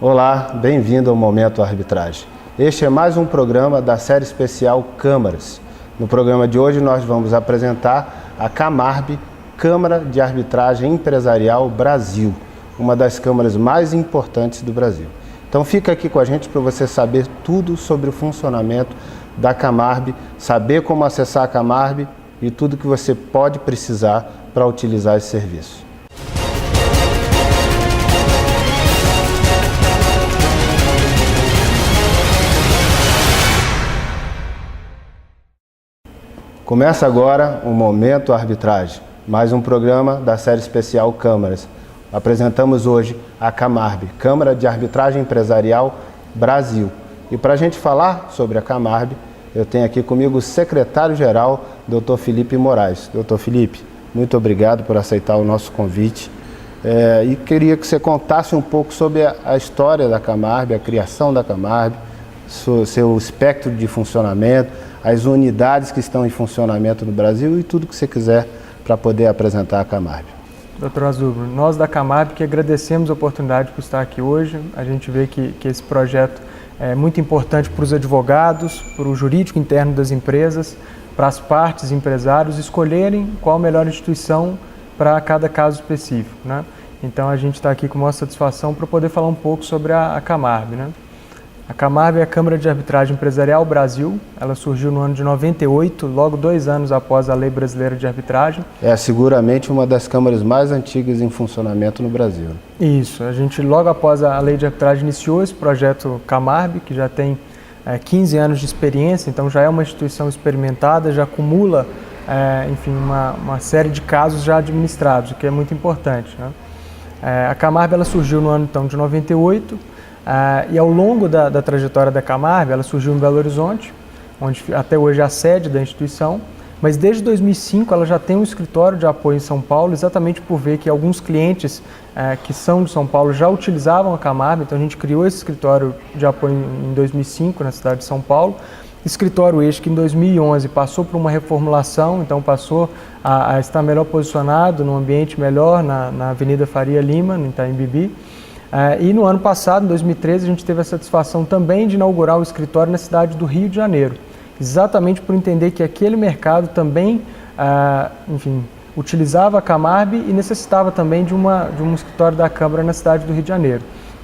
Olá, bem-vindo ao Momento Arbitragem. Este é mais um programa da série especial Câmaras. No programa de hoje nós vamos apresentar a Camarb, Câmara de Arbitragem Empresarial Brasil, uma das câmaras mais importantes do Brasil. Então fica aqui com a gente para você saber tudo sobre o funcionamento da Camarb, saber como acessar a Camarb e tudo que você pode precisar para utilizar esse serviço. Começa agora o Momento Arbitragem, mais um programa da série especial Câmaras. Apresentamos hoje a Camarb, Câmara de Arbitragem Empresarial Brasil. E para a gente falar sobre a Camarb, eu tenho aqui comigo o secretário-geral, Dr. Felipe Moraes. Dr. Felipe, muito obrigado por aceitar o nosso convite. E queria que você contasse um pouco sobre a história da Camarb, a criação da Camarb, seu espectro de funcionamento, as unidades que estão em funcionamento no Brasil e tudo que você quiser para poder apresentar a Camarb. Doutor Azubro, nós da Camarb que agradecemos a oportunidade por estar aqui hoje. A gente vê que esse projeto é muito importante para os advogados, para o jurídico interno das empresas, para as partes empresários escolherem qual a melhor instituição para cada caso específico, né? Então a gente está aqui com maior satisfação para poder falar um pouco sobre a Camarb, né? A Camarb é a Câmara de Arbitragem Empresarial Brasil. Ela surgiu no ano de 98, logo 2 anos após a Lei Brasileira de Arbitragem. É seguramente uma das câmaras mais antigas em funcionamento no Brasil. Isso, a gente logo após a Lei de Arbitragem iniciou esse projeto Camarb, que já tem 15 anos de experiência, então já é uma instituição experimentada, já acumula, enfim, uma série de casos já administrados, o que é muito importante, né? A Camarb ela surgiu no ano então de 98, e ao longo da trajetória da Camarb, ela surgiu em Belo Horizonte, onde até hoje é a sede da instituição, mas desde 2005 ela já tem um escritório de apoio em São Paulo, exatamente por ver que alguns clientes que são de São Paulo já utilizavam a Camarb, então a gente criou esse escritório de apoio em 2005 na cidade de São Paulo. Escritório este que em 2011 passou por uma reformulação, então passou a estar melhor posicionado, num ambiente melhor, na Avenida Faria Lima, no Itaim Bibi. E no ano passado, em 2013, a gente teve a satisfação também de inaugurar o escritório na cidade do Rio de Janeiro, exatamente por entender que aquele mercado também, enfim, utilizava a Camarb e necessitava também de um escritório da Câmara na cidade do Rio de Janeiro.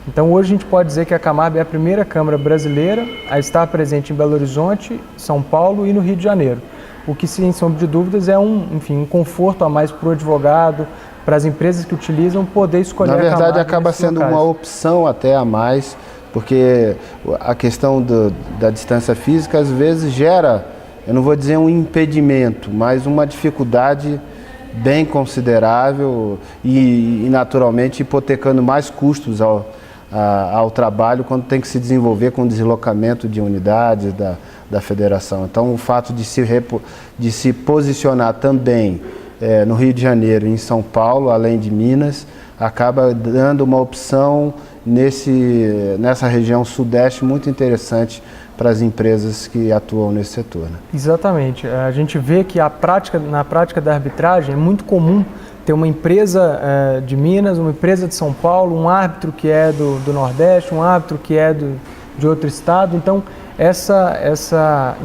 Então hoje a gente pode dizer que a Camarb é a primeira Câmara brasileira a estar presente em Belo Horizonte, São Paulo e no Rio de Janeiro. O que, sem sombra de dúvidas, é um conforto a mais para o advogado, para as empresas que utilizam poder escolher a Camarb. Na verdade, acaba sendo uma opção até a mais, porque a questão da distância física às vezes gera, eu não vou dizer um impedimento, mas uma dificuldade bem considerável e naturalmente hipotecando mais custos ao trabalho quando tem que se desenvolver com o deslocamento de unidades da federação. Então o fato de se posicionar também no Rio de Janeiro e em São Paulo, além de Minas, acaba dando uma opção nessa região sudeste muito interessante para as empresas que atuam nesse setor, né? Exatamente. A gente vê que na prática da arbitragem é muito comum ter uma empresa de Minas, uma empresa de São Paulo, um árbitro que é do Nordeste, um árbitro que é de outro estado. Então,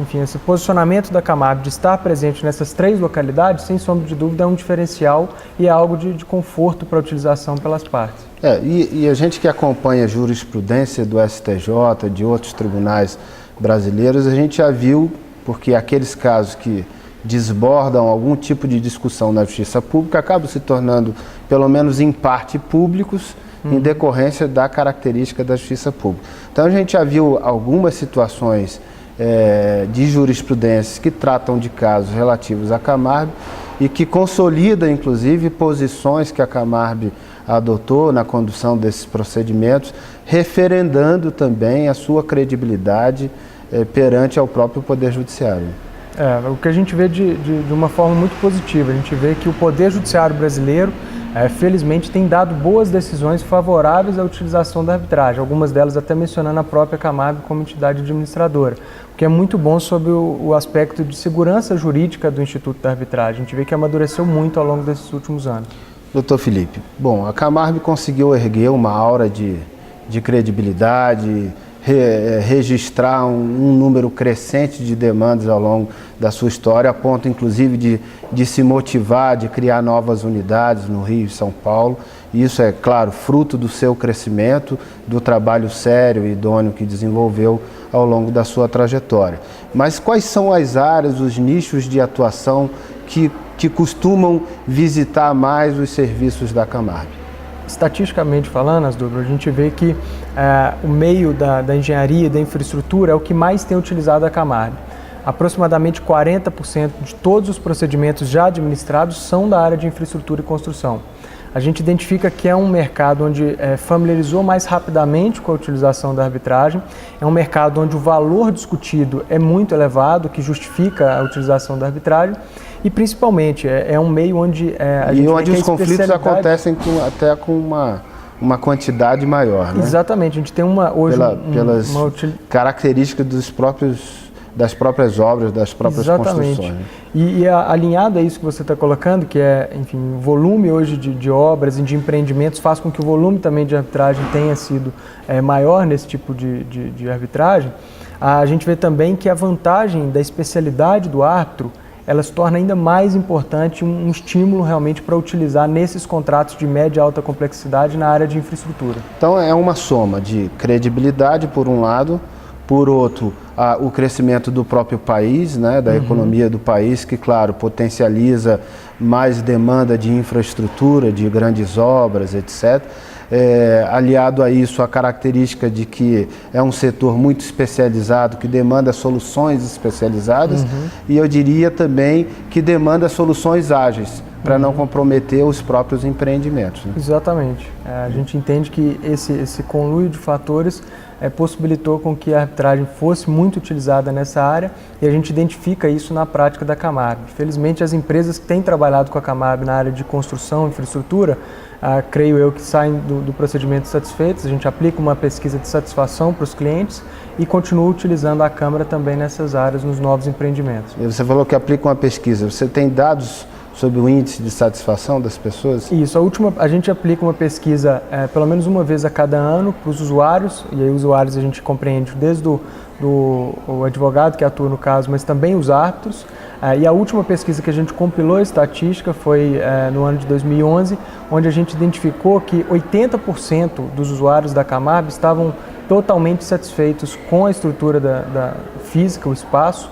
enfim, esse posicionamento da Camarb de estar presente nessas 3 localidades, sem sombra de dúvida, é um diferencial e é algo de conforto para a utilização pelas partes. E a gente que acompanha a jurisprudência do STJ, de outros tribunais brasileiros, a gente já viu, porque aqueles casos que desbordam algum tipo de discussão na justiça pública acabam se tornando, pelo menos em parte, públicos, em decorrência da característica da justiça pública. Então a gente já viu algumas situações de jurisprudência que tratam de casos relativos à Camarb e que consolidam, inclusive, posições que a Camarb adotou na condução desses procedimentos, referendando também a sua credibilidade perante ao próprio Poder Judiciário. O que a gente vê de uma forma muito positiva, a gente vê que o Poder Judiciário brasileiro felizmente tem dado boas decisões favoráveis à utilização da arbitragem, algumas delas até mencionando a própria Camarb como entidade administradora, o que é muito bom sobre o aspecto de segurança jurídica do Instituto da Arbitragem. A gente vê que amadureceu muito ao longo desses últimos anos. Doutor Felipe, bom, a Camarb conseguiu erguer uma aura de de credibilidade, registrar um número crescente de demandas ao longo da sua história, a ponto inclusive de se motivar, de criar novas unidades no Rio e São Paulo. Isso é, claro, fruto do seu crescimento, do trabalho sério e idôneo que desenvolveu ao longo da sua trajetória. Mas quais são as áreas, os nichos de atuação que costumam visitar mais os serviços da Camarb? Estatisticamente falando, Asdrubal, a gente vê que o meio da engenharia e da infraestrutura é o que mais tem utilizado a Camarb. Aproximadamente 40% de todos os procedimentos já administrados são da área de infraestrutura e construção. A gente identifica que é um mercado onde familiarizou mais rapidamente com a utilização da arbitragem, é um mercado onde o valor discutido é muito elevado, que justifica a utilização da arbitragem, e principalmente é um meio onde a gente onde os conflitos acontecem até com uma quantidade maior, né? Exatamente, a gente tem hoje pelas características das próprias obras, das próprias construções. E alinhado a isso que você está colocando, que é, enfim, o volume hoje de obras e de empreendimentos faz com que o volume também de arbitragem tenha sido maior nesse tipo de arbitragem, a gente vê também que a vantagem da especialidade do árbitro, ela se torna ainda mais importante, um estímulo realmente para utilizar nesses contratos de média e alta complexidade na área de infraestrutura. Então é uma soma de credibilidade, por um lado, por outro, o crescimento do próprio país, né, da economia do país, que, claro, potencializa mais demanda de infraestrutura, de grandes obras, etc. Aliado a isso, a característica de que é um setor muito especializado, que demanda soluções especializadas, e eu diria também que demanda soluções ágeis, para não comprometer os próprios empreendimentos, né? Exatamente. A gente entende que esse conluio de fatores possibilitou com que a arbitragem fosse muito utilizada nessa área, e a gente identifica isso na prática da Camarb. Felizmente, as empresas que têm trabalhado com a Camarb na área de construção e infraestrutura, creio eu que saem do procedimento satisfeitos. A gente aplica uma pesquisa de satisfação para os clientes e continua utilizando a Câmara também nessas áreas, nos novos empreendimentos. E você falou que aplica uma pesquisa. Você tem dados sobre o índice de satisfação das pessoas? Isso, a gente aplica uma pesquisa pelo menos uma vez a cada ano para os usuários, e aí usuários a gente compreende desde o advogado que atua no caso, mas também os árbitros. E a última pesquisa que a gente compilou a estatística foi no ano de 2011, onde a gente identificou que 80% dos usuários da Camarb estavam totalmente satisfeitos com a estrutura da física, o espaço,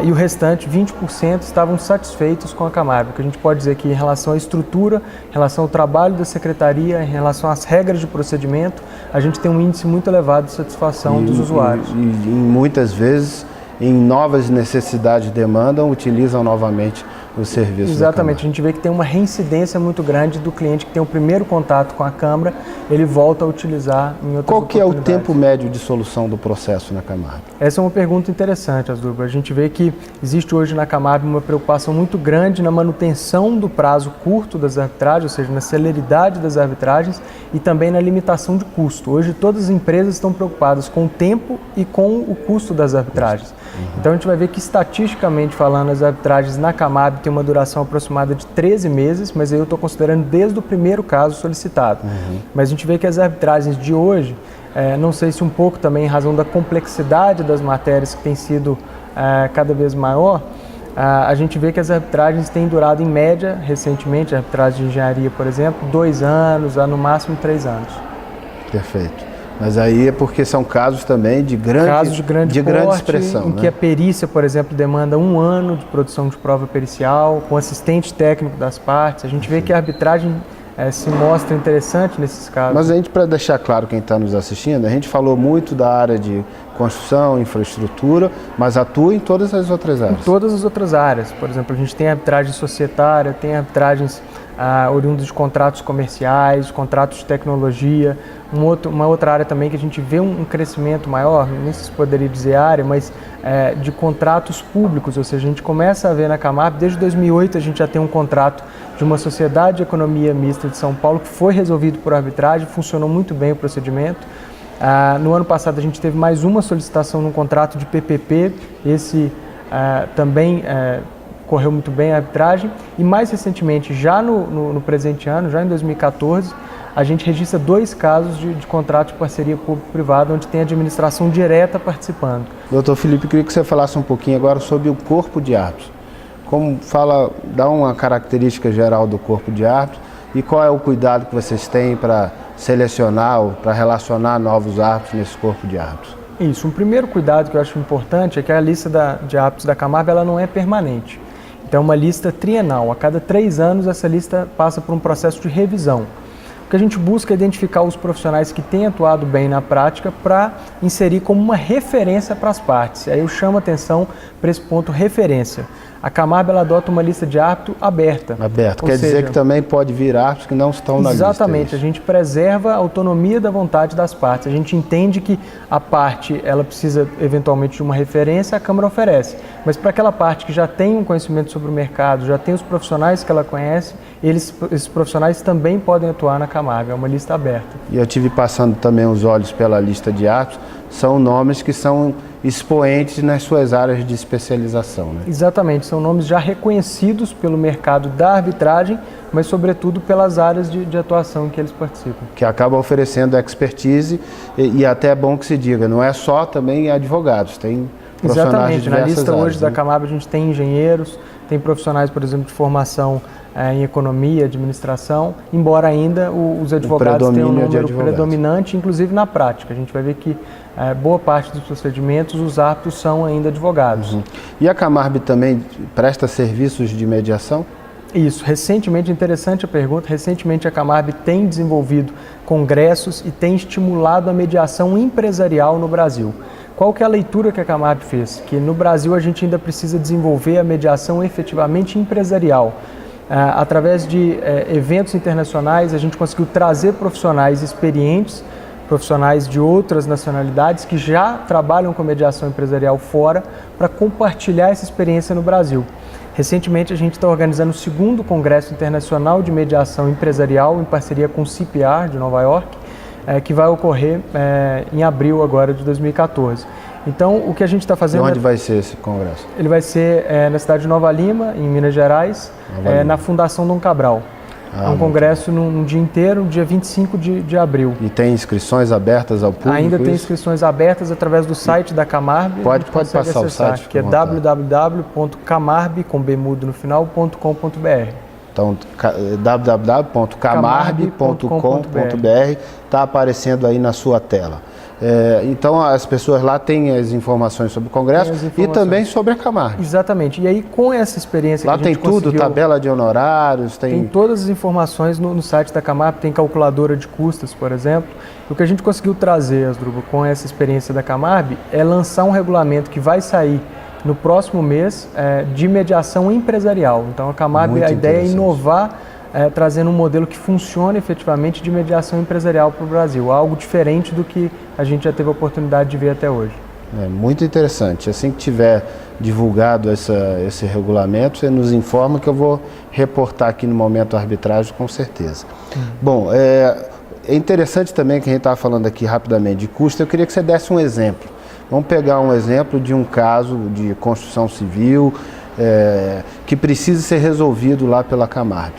e o restante, 20%, estavam satisfeitos com a Camarb. Que a gente pode dizer que em relação à estrutura, em relação ao trabalho da secretaria, em relação às regras de procedimento, a gente tem um índice muito elevado de satisfação dos usuários. E muitas vezes, em novas necessidades demandam, utilizam novamente os serviços. Exatamente, a gente vê que tem uma reincidência muito grande do cliente que tem o primeiro contato com a Câmara, ele volta a utilizar em outras Qual que é o tempo médio de solução do processo na Camarb? Essa é uma pergunta interessante, Asdrubal. A gente vê que existe hoje na Camarb uma preocupação muito grande na manutenção do prazo curto das arbitragens, ou seja, na celeridade das arbitragens e também na limitação de custo. Hoje todas as empresas estão preocupadas com o tempo e com o custo das arbitragens. Então a gente vai ver que estatisticamente falando, as arbitragens na Camarb têm uma duração aproximada de 13 meses, mas aí eu estou considerando desde o primeiro caso solicitado. Mas a gente vê que as arbitragens de hoje, não sei se um pouco também em razão da complexidade das matérias que tem sido cada vez maior, a gente vê que as arbitragens têm durado em média, recentemente, a arbitragem de engenharia, por exemplo, 2 anos, a no máximo 3 anos. Perfeito. Mas aí é porque são casos também de grande expressão, em que a perícia, por exemplo, demanda 1 ano de produção de prova pericial, com assistente técnico das partes. A gente vê que a arbitragem se mostra interessante nesses casos. Mas a gente, para deixar claro quem está nos assistindo, a gente falou muito da área de construção, infraestrutura, mas atua em todas as outras áreas. Em todas as outras áreas. Por exemplo, a gente tem arbitragem societária, tem arbitragens oriundos de contratos comerciais, contratos de tecnologia, uma outra área também que a gente vê um crescimento maior, nem sei se poderia dizer área, mas de contratos públicos, ou seja, a gente começa a ver na Camarb, desde 2008 a gente já tem um contrato de uma sociedade de economia mista de São Paulo que foi resolvido por arbitragem, funcionou muito bem o procedimento. No ano passado a gente teve mais uma solicitação num contrato de PPP, esse também correu muito bem a arbitragem. E mais recentemente, já no presente ano, já em 2014, a gente registra 2 casos de contrato de parceria público-privada, onde tem administração direta participando. Doutor Felipe, eu queria que você falasse um pouquinho agora sobre o corpo de árbitros. Dá uma característica geral do corpo de árbitros e qual é o cuidado que vocês têm para selecionar ou para relacionar novos árbitros nesse corpo de árbitros? Isso, um primeiro cuidado que eu acho importante é que a lista de árbitros da Camarb ela não é permanente. Então é uma lista trienal. A cada 3 anos essa lista passa por um processo de revisão. O que a gente busca é identificar os profissionais que têm atuado bem na prática para inserir como uma referência para as partes. Aí eu chamo a atenção para esse ponto referência. A Camarb ela adota uma lista de árbitro aberta. Quer dizer que também pode vir árbitros que não estão na lista. Exatamente, a gente preserva a autonomia da vontade das partes. A gente entende que a parte ela precisa eventualmente de uma referência, a Câmara oferece. Mas para aquela parte que já tem um conhecimento sobre o mercado, já tem os profissionais que ela conhece, esses profissionais também podem atuar na Camarb, é uma lista aberta. E eu tive passando também os olhos pela lista de árbitros, são nomes que são expoentes nas suas áreas de especialização, né? Exatamente, são nomes já reconhecidos pelo mercado da arbitragem, mas sobretudo pelas áreas de atuação em que eles participam. Que acaba oferecendo expertise e até é bom que se diga, não é só também advogados, tem profissionais de diversas na lista áreas, hoje da Camarb a gente tem engenheiros, tem profissionais, por exemplo, de formação em economia, administração, embora ainda os advogados tenham um número predominante, inclusive na prática. A gente vai ver que boa parte dos procedimentos, os árbitros são ainda advogados. E a Camarb também presta serviços de mediação? Isso, recentemente, interessante a pergunta, recentemente a Camarb tem desenvolvido congressos e tem estimulado a mediação empresarial no Brasil. Qual que é a leitura que a Camarb fez? Que no Brasil a gente ainda precisa desenvolver a mediação efetivamente empresarial. Através de eventos internacionais, a gente conseguiu trazer profissionais experientes, profissionais de outras nacionalidades que já trabalham com mediação empresarial fora, para compartilhar essa experiência no Brasil. Recentemente, a gente está organizando o 2º Congresso Internacional de Mediação Empresarial, em parceria com o CPR de Nova York, que vai ocorrer em abril agora de 2014. Então, o que a gente está fazendo... E onde vai ser esse congresso? Ele vai ser na cidade de Nova Lima, em Minas Gerais, na Fundação Dom Cabral. É um congresso num dia inteiro, dia 25 de abril. E tem inscrições abertas ao público? Ainda tem inscrições abertas através do site da Camarb. Pode passar acessar, o site, que é www.camarb.com.br. Então, www.camarb.com.br está aparecendo aí na sua tela. Então, as pessoas lá têm as informações sobre o Congresso e também sobre a Camarb. Exatamente. E aí, com essa experiência lá que a gente tem tudo, tabela de honorários, tem todas as informações no site da Camarb, tem calculadora de custas, por exemplo. O que a gente conseguiu trazer, Asdrubal, com essa experiência da Camarb, é lançar um regulamento que vai sair no próximo mês de mediação empresarial. Então, a Camarb, a ideia é inovar, trazendo um modelo que funcione efetivamente de mediação empresarial para o Brasil, algo diferente do que a gente já teve a oportunidade de ver até hoje. Muito interessante. Assim que tiver divulgado esse regulamento, você nos informa que eu vou reportar aqui no Momento Arbitragem com certeza. Bom, é interessante também que a gente estava falando aqui rapidamente de custo, eu queria que você desse um exemplo. Vamos pegar um exemplo de um caso de construção civil que precisa ser resolvido lá pela Camarb.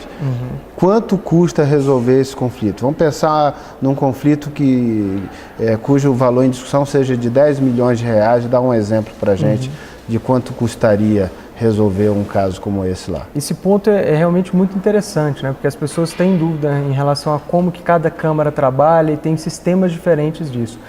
Quanto custa resolver esse conflito? Vamos pensar num conflito cujo valor em discussão seja de 10 milhões de reais, dá um exemplo para a gente de quanto custaria resolver um caso como esse lá. Esse ponto é realmente muito interessante, né? Porque as pessoas têm dúvida em relação a como que cada Câmara trabalha e tem sistemas diferentes disso.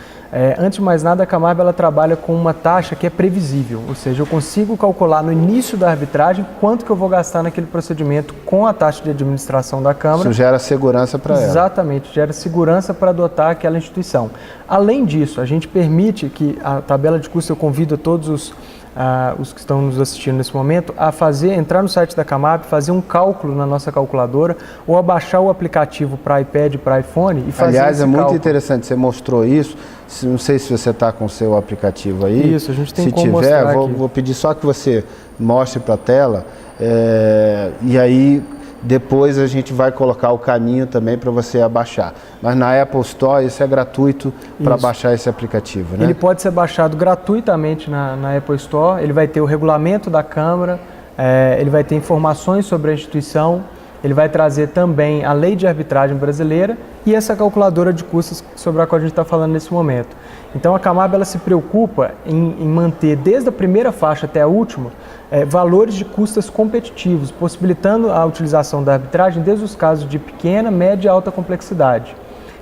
Antes de mais nada, a Camarb ela trabalha com uma taxa que é previsível, ou seja, eu consigo calcular no início da arbitragem quanto que eu vou gastar naquele procedimento com a taxa de administração da Câmara. Isso gera segurança para ela. Exatamente, gera segurança para adotar aquela instituição. Além disso, a gente permite que a tabela de custo, eu convido a todos os que estão nos assistindo nesse momento, a entrar no site da Camarb, fazer um cálculo na nossa calculadora ou a baixar o aplicativo para iPad, para iPhone e fazer Aliás, esse muito cálculo. Interessante, você mostrou isso, não sei se você está com o seu aplicativo aí. Isso, a gente tem se como tiver, mostrar aqui. Vou pedir só que você mostre para a tela e aí depois a gente vai colocar o caminho também para você abaixar. Mas na Apple Store isso é gratuito para baixar esse aplicativo, né? Ele pode ser baixado gratuitamente na Apple Store, ele vai ter o regulamento da Câmara, ele vai ter informações sobre a instituição, ele vai trazer também a lei de arbitragem brasileira e essa calculadora de custos sobre a qual a gente está falando nesse momento. Então a Camarb ela se preocupa em manter desde a primeira faixa até a última valores de custas competitivos, possibilitando a utilização da arbitragem desde os casos de pequena, média e alta complexidade.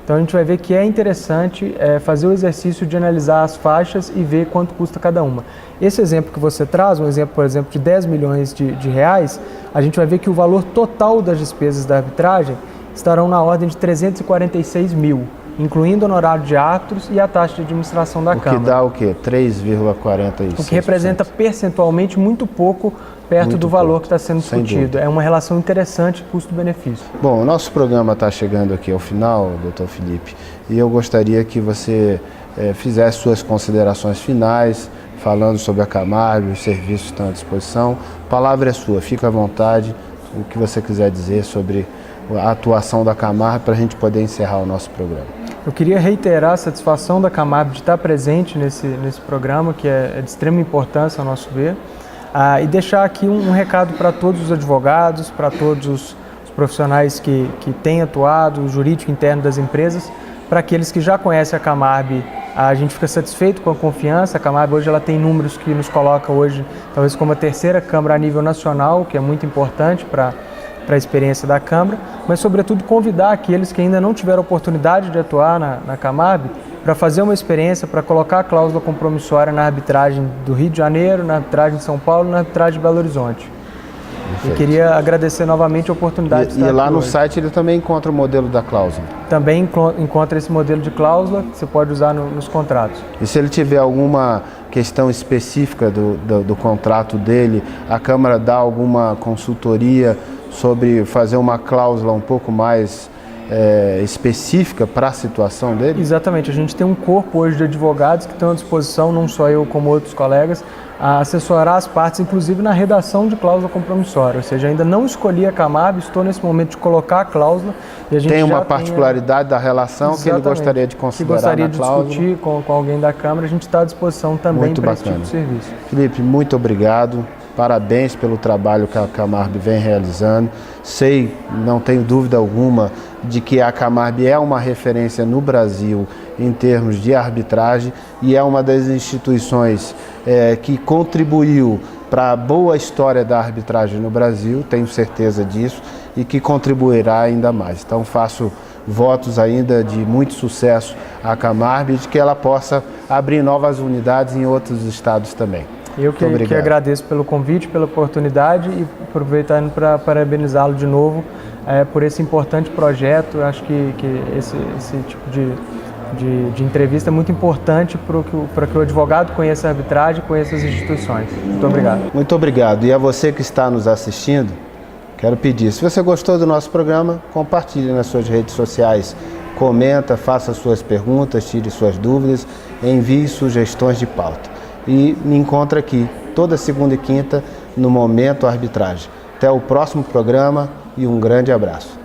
Então a gente vai ver que é interessante fazer o exercício de analisar as faixas e ver quanto custa cada uma. Esse exemplo que você traz, um exemplo, por exemplo, de 10 milhões de reais, a gente vai ver que o valor total das despesas da arbitragem estarão na ordem de 346 mil, incluindo honorário de árbitros e a taxa de administração da Câmara. O que dá o quê? 3,46%. O que representa percentualmente muito pouco perto do valor que está sendo discutido. É uma relação interessante custo-benefício. Bom, o nosso programa está chegando aqui ao final, doutor Felipe, e eu gostaria que você fizesse suas considerações finais, falando sobre a Camarb, os serviços que estão à disposição. A palavra é sua, fica à vontade, o que você quiser dizer sobre a atuação da Camarb para a gente poder encerrar o nosso programa. Eu queria reiterar a satisfação da Camarb de estar presente nesse programa, que é de extrema importância, ao nosso ver, e deixar aqui um recado para todos os advogados, para todos os profissionais que têm atuado, o jurídico interno das empresas, para aqueles que já conhecem a Camarb, a gente fica satisfeito com a confiança. A Camarb hoje ela tem números que nos coloca hoje, talvez como a terceira Câmara a nível nacional, que é muito importante para a experiência da Câmara, mas sobretudo convidar aqueles que ainda não tiveram oportunidade de atuar na Camarb para fazer uma experiência, para colocar a cláusula compromissória na arbitragem do Rio de Janeiro, na arbitragem de São Paulo, na arbitragem de Belo Horizonte. Eu queria agradecer novamente a oportunidade de estar aqui. E lá no hoje. site ele também encontra o modelo da cláusula? Também encontra esse modelo de cláusula que você pode usar nos contratos. E se ele tiver alguma questão específica do contrato dele, a Câmara dá alguma consultoria sobre fazer uma cláusula um pouco mais específica para a situação dele? Exatamente, a gente tem um corpo hoje de advogados que estão à disposição, não só eu como outros colegas, a assessorar as partes, inclusive na redação de cláusula compromissória. Ou seja, ainda não escolhi a Camarb, estou nesse momento de colocar a cláusula. E a gente tem uma particularidade da relação que ele gostaria de considerar na cláusula. Que gostaria de discutir com alguém da Câmara, a gente está à disposição também para esse tipo de serviço. Felipe, muito obrigado. Parabéns pelo trabalho que a Camarb vem realizando. Sei, não tenho dúvida alguma, de que a Camarb é uma referência no Brasil em termos de arbitragem e é uma das instituições que contribuiu para a boa história da arbitragem no Brasil, tenho certeza disso, e que contribuirá ainda mais. Então faço votos ainda de muito sucesso à Camarb e de que ela possa abrir novas unidades em outros estados também. Eu que agradeço pelo convite, pela oportunidade e aproveitando para parabenizá-lo de novo por esse importante projeto. Eu acho que esse tipo de entrevista é muito importante para que o advogado conheça a arbitragem e conheça as instituições. Muito obrigado. Muito obrigado. E a você que está nos assistindo, quero pedir, se você gostou do nosso programa, compartilhe nas suas redes sociais, comenta, faça suas perguntas, tire suas dúvidas, envie sugestões de pauta. E me encontra aqui toda segunda e quinta no Momento Arbitragem. Até o próximo programa e um grande abraço.